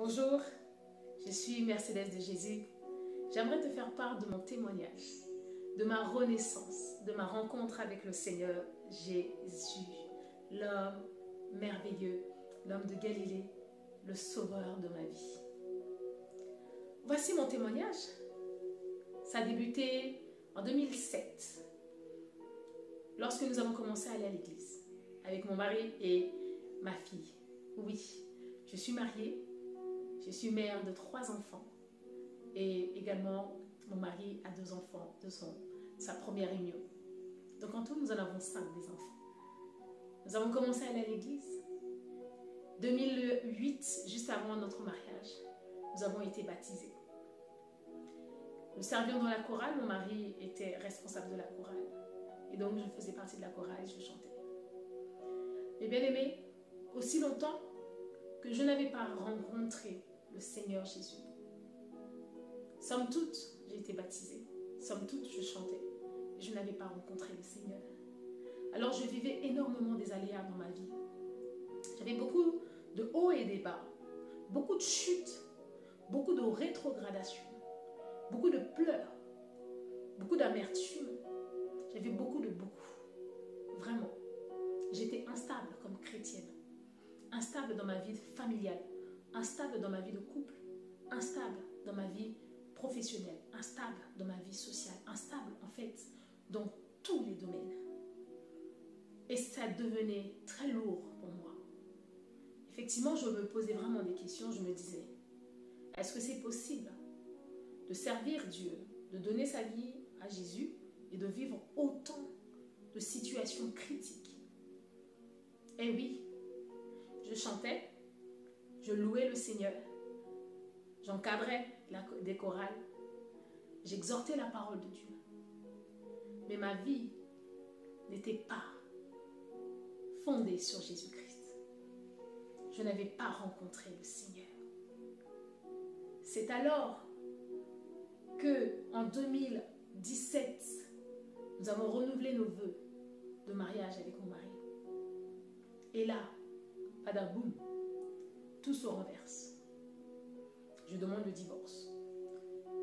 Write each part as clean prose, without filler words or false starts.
Bonjour, je suis Mercedes de Jésus. J'aimerais te faire part de mon témoignage, de ma renaissance, de ma rencontre avec le Seigneur Jésus, l'homme merveilleux, l'homme de Galilée, le sauveur de ma vie. Voici mon témoignage. Ça a débuté en 2007, lorsque nous avons commencé à aller à l'église, avec mon mari et ma fille. Oui, je suis mariée, je suis mère de 3 enfants et également mon mari a 2 enfants de sa première union. Donc en tout, nous en avons 5 des enfants. Nous avons commencé à aller à l'église. 2008, juste avant notre mariage, nous avons été baptisés. Nous servions dans la chorale, mon mari était responsable de la chorale. Et donc je faisais partie de la chorale et je chantais. Mais bien aimé, aussi longtemps que je n'avais pas rencontré le Seigneur Jésus. Somme toute, j'ai été baptisée. Somme toute, je chantais. Et je n'avais pas rencontré le Seigneur. Alors je vivais énormément des aléas dans ma vie. J'avais beaucoup de hauts et des bas, beaucoup de chutes, beaucoup de rétrogradation, beaucoup de pleurs, beaucoup d'amertume. J'avais beaucoup. Vraiment. J'étais instable comme chrétienne. Instable dans ma vie familiale, instable dans ma vie de couple, instable dans ma vie professionnelle, instable dans ma vie sociale, instable en fait dans tous les domaines. Et ça devenait très lourd pour moi. Effectivement, je me posais vraiment des questions. Je me disais, est-ce que c'est possible de servir Dieu, de donner sa vie à Jésus et de vivre autant de situations critiques? Eh oui, je chantais, je louais le Seigneur, j'encadrais des chorales, j'exhortais la parole de Dieu. Mais ma vie n'était pas fondée sur Jésus-Christ. Je n'avais pas rencontré le Seigneur. C'est alors que, en 2017, nous avons renouvelé nos vœux de mariage avec mon mari. Et là, badaboum, tout se renverse. Je demande le divorce.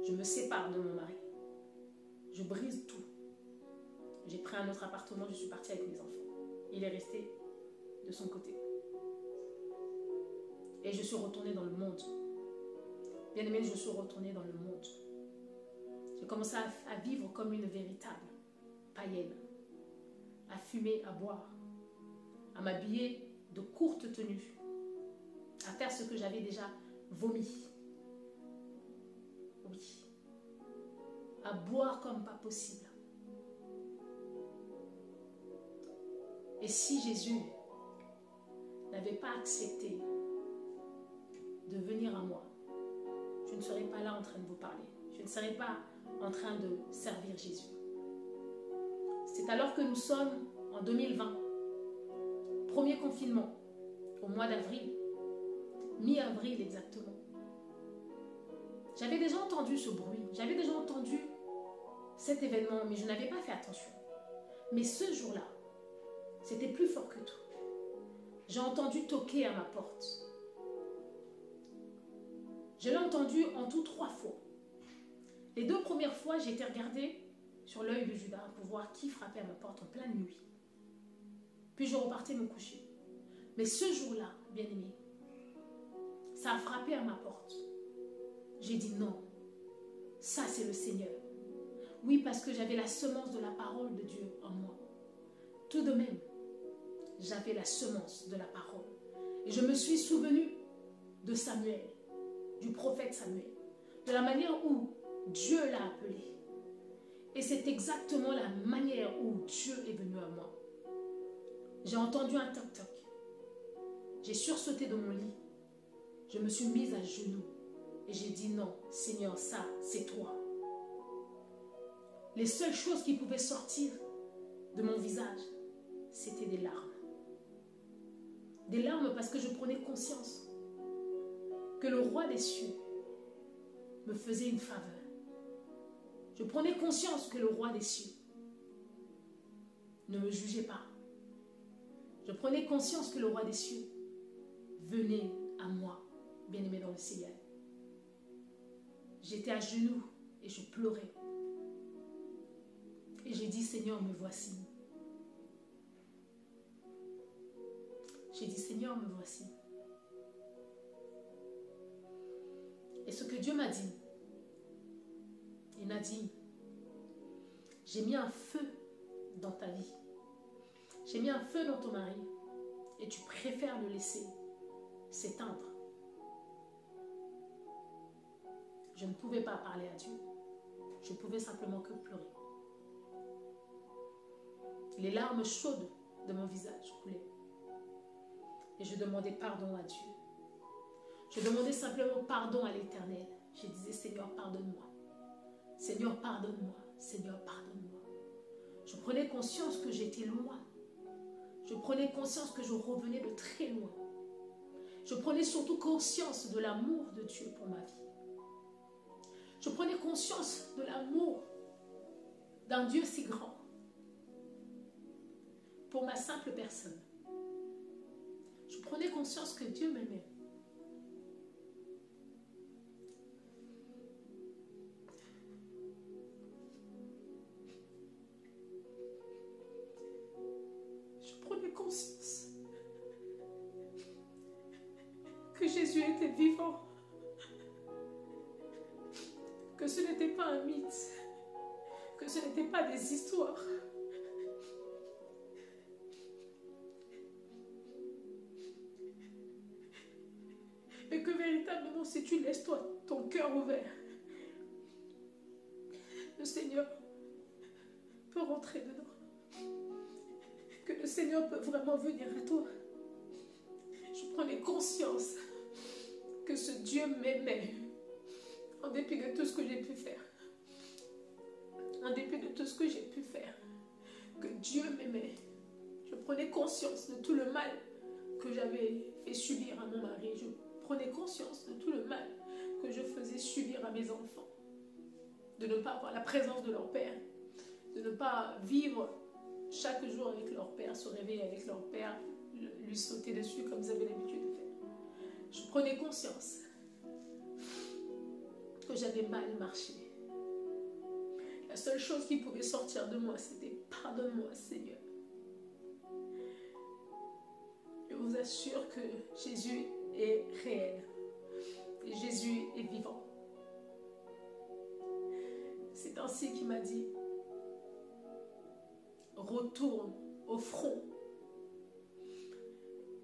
Je me sépare de mon mari. Je brise tout. J'ai pris un autre appartement, je suis partie avec mes enfants. Il est resté de son côté. Et je suis retournée dans le monde. Bien aimé, je suis retournée dans le monde. J'ai commencé à vivre comme une véritable païenne. À fumer, à boire, à m'habiller de courtes tenues, à faire ce que j'avais déjà vomi. Oui. À boire comme pas possible. Et si Jésus n'avait pas accepté de venir à moi, je ne serais pas là en train de vous parler. Je ne serais pas en train de servir Jésus. C'est alors que nous sommes en 2020, premier confinement, au mois d'avril, mi-avril exactement. J'avais déjà entendu ce bruit, j'avais déjà entendu cet événement, mais je n'avais pas fait attention. Mais ce jour-là, c'était plus fort que tout. J'ai entendu toquer à ma porte. Je l'ai entendu en tout 3 fois. Les 2 premières fois, j'ai été regardée sur l'œil de Judas pour voir qui frappait à ma porte en pleine nuit. Puis je repartais me coucher. Mais ce jour-là, bien aimé, ça a frappé à ma porte. J'ai dit non, ça c'est le Seigneur. Oui, parce que j'avais la semence de la parole de Dieu en moi. Tout de même, j'avais la semence de la parole. Et je me suis souvenue de Samuel, du prophète Samuel, de la manière où Dieu l'a appelé. Et c'est exactement la manière où Dieu est venu à moi. J'ai entendu un toc-toc. J'ai sursauté de mon lit. Je me suis mise à genoux. Et j'ai dit non, Seigneur, ça, c'est toi. Les seules choses qui pouvaient sortir de mon visage, c'était des larmes. Des larmes parce que je prenais conscience que le roi des cieux me faisait une faveur. Je prenais conscience que le roi des cieux ne me jugeait pas. Je prenais conscience que le roi des cieux venait à moi bien-aimé dans le Seigneur. J'étais à genoux et je pleurais. Et j'ai dit, Seigneur, me voici. J'ai dit, Seigneur, me voici. Et ce que Dieu m'a dit, il m'a dit, j'ai mis un feu dans ta vie. J'ai mis un feu dans ton mari et tu préfères le laisser s'éteindre. Je ne pouvais pas parler à Dieu. Je pouvais simplement que pleurer. Les larmes chaudes de mon visage coulaient. Et je demandais pardon à Dieu. Je demandais simplement pardon à l'Éternel. Je disais, Seigneur, pardonne-moi. Seigneur, pardonne-moi. Seigneur, pardonne-moi. Je prenais conscience que j'étais loin. Je prenais conscience que je revenais de très loin. Je prenais surtout conscience de l'amour de Dieu pour ma vie. Je prenais conscience de l'amour d'un Dieu si grand pour ma simple personne. Je prenais conscience que Dieu m'aimait. Je prenais conscience que Jésus était vivant. Que ce n'était pas un mythe, que ce n'était pas des histoires. Mais que véritablement, si tu laisses ton cœur ouvert, le Seigneur peut rentrer dedans. Que le Seigneur peut vraiment venir à toi. Je prenais conscience que ce Dieu m'aimait. En dépit de tout ce que j'ai pu faire. En dépit de tout ce que j'ai pu faire. Que Dieu m'aimait. Je prenais conscience de tout le mal que j'avais fait subir à mon mari. Je prenais conscience de tout le mal que je faisais subir à mes enfants. De ne pas avoir la présence de leur père. De ne pas vivre chaque jour avec leur père, se réveiller avec leur père, lui sauter dessus comme ils avaient l'habitude de faire. Je prenais conscience que j'avais mal marché. La seule chose qui pouvait sortir de moi, c'était pardonne-moi, Seigneur. Je vous assure que Jésus est réel. Et Jésus est vivant. C'est ainsi qu'il m'a dit, retourne au front.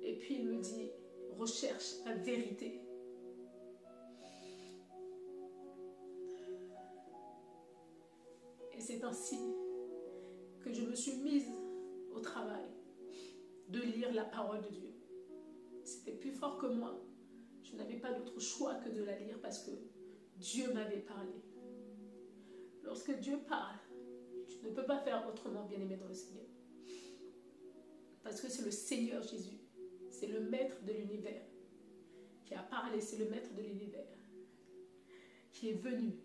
Et puis il me dit, recherche la vérité. Et c'est ainsi que je me suis mise au travail de lire la parole de Dieu. C'était plus fort que moi. Je n'avais pas d'autre choix que de la lire parce que Dieu m'avait parlé. Lorsque Dieu parle, tu ne peux pas faire autrement, bien-aimé dans le Seigneur. Parce que c'est le Seigneur Jésus, c'est le maître de l'univers qui a parlé, c'est le maître de l'univers qui est venu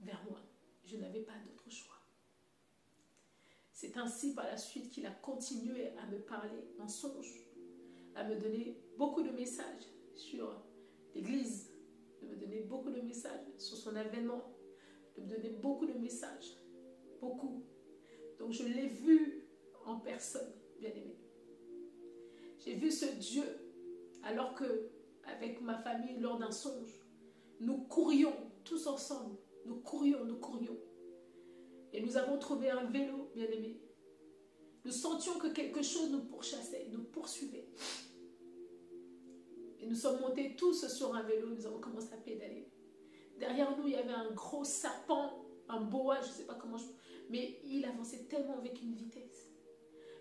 vers moi. Je n'avais pas d'autre choix. C'est ainsi par la suite qu'il a continué à me parler en songe, à me donner beaucoup de messages sur l'Église, de me donner beaucoup de messages sur son avènement, de me donner beaucoup de messages, beaucoup. Donc je l'ai vu en personne, bien aimé. J'ai vu ce Dieu alors que, avec ma famille, lors d'un songe, nous courions tous ensemble, nous courions. Et nous avons trouvé un vélo, bien aimé. Nous sentions que quelque chose nous pourchassait, nous poursuivait. Et nous sommes montés tous sur un vélo, nous avons commencé à pédaler. Derrière nous, il y avait un gros serpent, un boa, je ne sais pas comment, mais il avançait tellement avec une vitesse.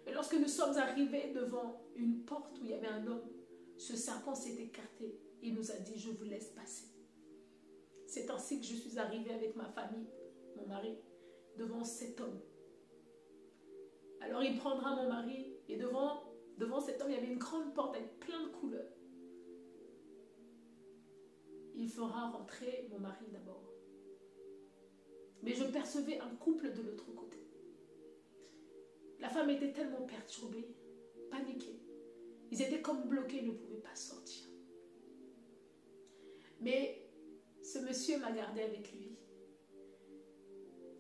Mais lorsque nous sommes arrivés devant une porte où il y avait un homme, ce serpent s'est écarté. Il nous a dit, je vous laisse passer. C'est ainsi que je suis arrivée avec ma famille, mon mari, devant cet homme. Alors il prendra mon mari et devant cet homme, il y avait une grande porte avec plein de couleurs. Il fera rentrer mon mari d'abord. Mais je percevais un couple de l'autre côté. La femme était tellement perturbée, paniquée. Ils étaient comme bloqués, ils ne pouvaient pas sortir. Mais ce monsieur m'a gardé avec lui.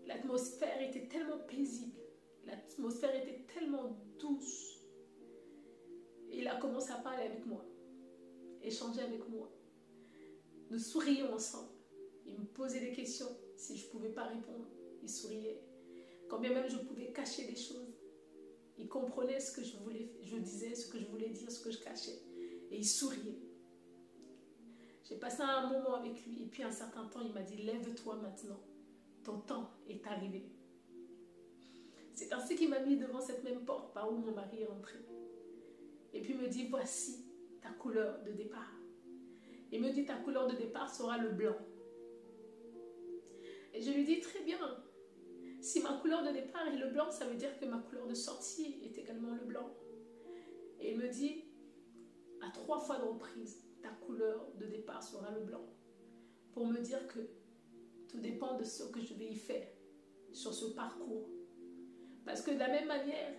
L'atmosphère était tellement paisible. L'atmosphère était tellement douce. Et il a commencé à parler avec moi, échanger avec moi. Nous sourions ensemble. Il me posait des questions. Si je ne pouvais pas répondre, il souriait. Quand bien même je pouvais cacher des choses, il comprenait ce que je disais, ce que je voulais dire, ce que je cachais. Et il souriait. J'ai passé un moment avec lui. Et puis un certain temps, il m'a dit, lève-toi maintenant. Ton temps est arrivé. C'est ainsi qu'il m'a mis devant cette même porte par où mon mari est entré. Et puis il me dit, voici ta couleur de départ. Il me dit, ta couleur de départ sera le blanc. Et je lui dis, très bien. Si ma couleur de départ est le blanc, ça veut dire que ma couleur de sortie est également le blanc. Et il me dit, à 3 fois de reprise, ta couleur de départ sera le blanc. Pour me dire que tout dépend de ce que je vais y faire sur ce parcours. Parce que de la même manière,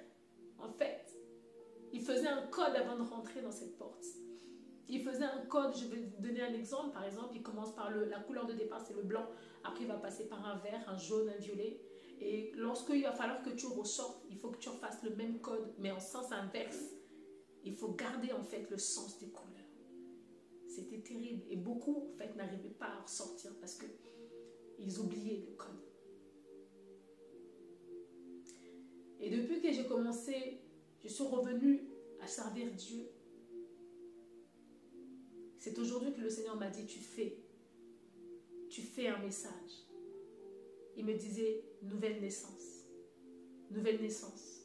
en fait, il faisait un code avant de rentrer dans cette porte. Il faisait un code, je vais vous donner un exemple. Par exemple, il commence par la couleur de départ, c'est le blanc. Après, il va passer par un vert, un jaune, un violet. Et lorsqu'il va falloir que tu ressortes, il faut que tu refasses le même code, mais en sens inverse. Il faut garder en fait le sens des couleurs. C'était terrible. Et beaucoup, en fait, n'arrivaient pas à ressortir parce qu'ils oubliaient le code. Et depuis que j'ai commencé, je suis revenue à servir Dieu. C'est aujourd'hui que le Seigneur m'a dit, tu fais un message. Il me disait, nouvelle naissance. Nouvelle naissance.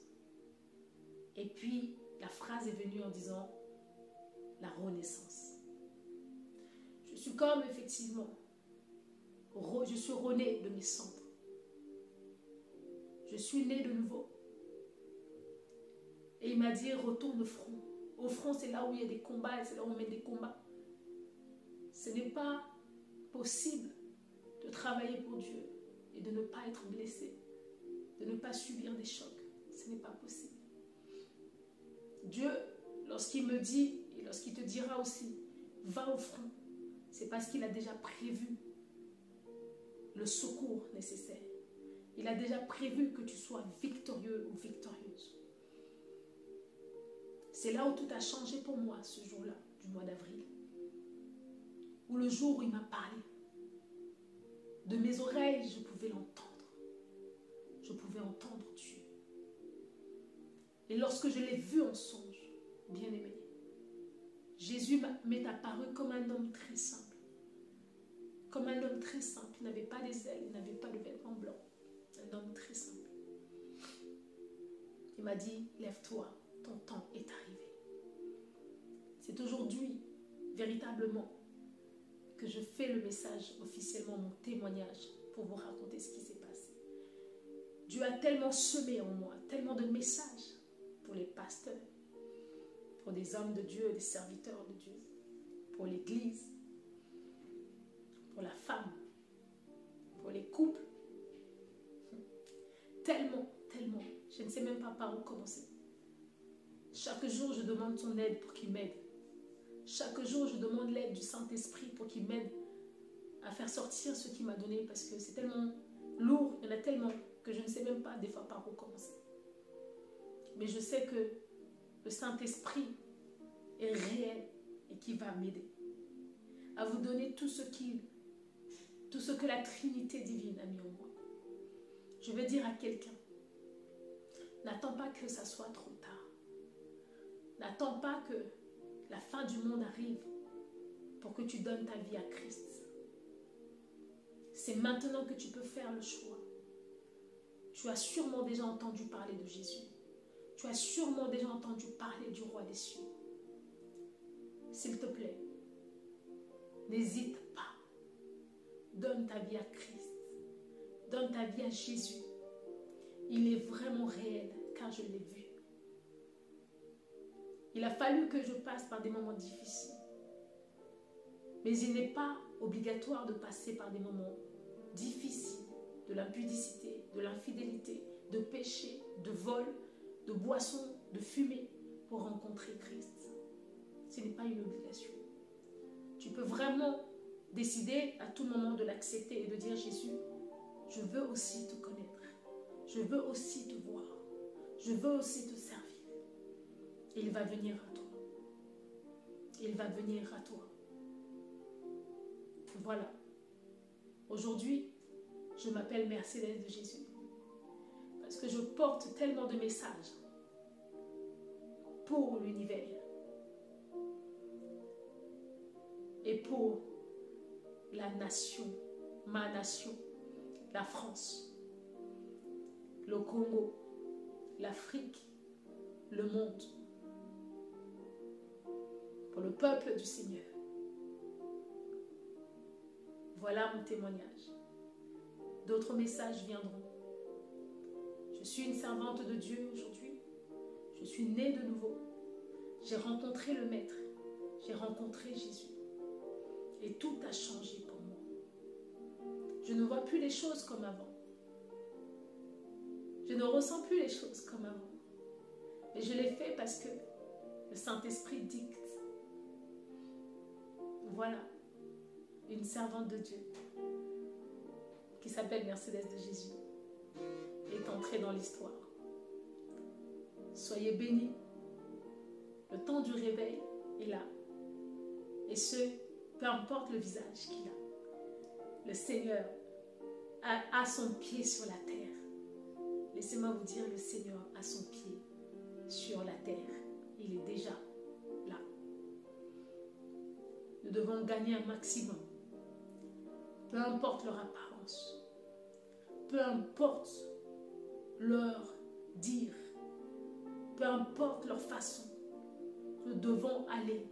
Et puis, la phrase est venue en disant, la renaissance. Je suis comme, effectivement, je suis renée de mes cendres. Je suis née de nouveau. Et il m'a dit, retourne au front. Au front, c'est là où il y a des combats, et c'est là où on mène des combats. Ce n'est pas possible de travailler pour Dieu et de ne pas être blessé, de ne pas subir des chocs. Ce n'est pas possible. Dieu, lorsqu'il me dit, et lorsqu'il te dira aussi, va au front, c'est parce qu'il a déjà prévu le secours nécessaire. Il a déjà prévu que tu sois victorieux ou victorieuse. C'est là où tout a changé pour moi ce jour-là, du mois d'avril. Où le jour où il m'a parlé, de mes oreilles, je pouvais l'entendre. Je pouvais entendre Dieu. Et lorsque je l'ai vu en songe, bien aimé, Jésus m'est apparu comme un homme très simple. Comme un homme très simple. Il n'avait pas des ailes, il n'avait pas de vêtements blancs. Un homme très simple. Il m'a dit, lève-toi, ton temps est arrivé. C'est aujourd'hui, véritablement, que je fais le message officiellement, mon témoignage, pour vous raconter ce qui s'est passé. Dieu a tellement semé en moi, tellement de messages pour les pasteurs, pour des hommes de Dieu, des serviteurs de Dieu, pour l'Église, pour la femme, pour les couples. Tellement, tellement, je ne sais même pas par où commencer. Chaque jour, je demande son aide pour qu'il m'aide. Chaque jour, je demande l'aide du Saint-Esprit pour qu'il m'aide à faire sortir ce qu'il m'a donné parce que c'est tellement lourd, il y en a tellement que je ne sais même pas des fois par où commencer. Mais je sais que le Saint-Esprit est réel et qu'il va m'aider à vous donner tout ce que la Trinité divine a mis en moi. Je veux dire à quelqu'un, n'attends pas que ça soit trop tard. N'attends pas que la fin du monde arrive pour que tu donnes ta vie à Christ. C'est maintenant que tu peux faire le choix. Tu as sûrement déjà entendu parler de Jésus. Tu as sûrement déjà entendu parler du roi des cieux. S'il te plaît, n'hésite pas. Donne ta vie à Christ. Donne ta vie à Jésus. Il est vraiment réel car je l'ai vu. Il a fallu que je passe par des moments difficiles. Mais il n'est pas obligatoire de passer par des moments difficiles, de l'impudicité, de l'infidélité, de péché, de vol, de boisson, de fumée pour rencontrer Christ. Ce n'est pas une obligation. Tu peux vraiment décider à tout moment de l'accepter et de dire Jésus, je veux aussi te connaître. Je veux aussi te voir. Je veux aussi te servir. Il va venir à toi. Il va venir à toi. Voilà. Aujourd'hui, je m'appelle Mercedes de Jésus. Parce que je porte tellement de messages pour l'univers. Et pour la nation, ma nation, la France, le Congo, l'Afrique, le monde. Pour le peuple du Seigneur. Voilà mon témoignage. D'autres messages viendront. Je suis une servante de Dieu aujourd'hui. Je suis née de nouveau. J'ai rencontré le Maître. J'ai rencontré Jésus. Et tout a changé pour moi. Je ne vois plus les choses comme avant. Je ne ressens plus les choses comme avant. Mais je l'ai fait parce que le Saint-Esprit dicte. Voilà, une servante de Dieu qui s'appelle Mercedes de Jésus est entrée dans l'histoire. Soyez bénis. Le temps du réveil est là. Et peu importe le visage qu'il a, le Seigneur a son pied sur la terre. Laissez-moi vous dire, le Seigneur a son pied sur la terre. Il est déjà là. Nous devons gagner un maximum. Peu importe leur apparence. Peu importe leur dire. Peu importe leur façon. Nous devons aller.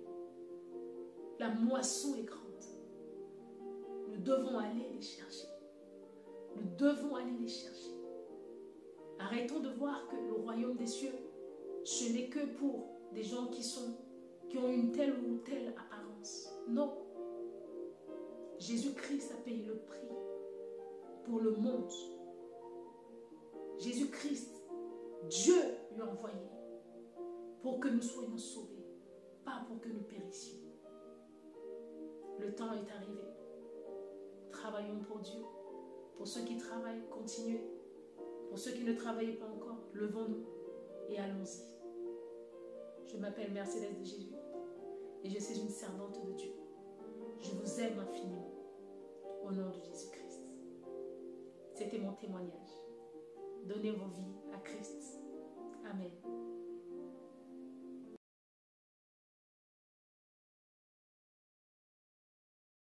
La moisson est grande. Nous devons aller les chercher. Nous devons aller les chercher. Arrêtons de voir que le royaume des cieux, ce n'est que pour des gens qui ont une telle ou telle apparence. Non. Jésus-Christ a payé le prix pour le monde. Jésus-Christ, Dieu lui a envoyé pour que nous soyons sauvés, pas pour que nous périssions. Le temps est arrivé. Travaillons pour Dieu. Pour ceux qui travaillent, continuez. Pour ceux qui ne travaillent pas encore, levons-nous et allons-y. Je m'appelle Mercedes de Jésus et je suis une servante de Dieu. Je vous aime infiniment au nom de Jésus-Christ. C'était mon témoignage. Donnez vos vies à Christ. Amen.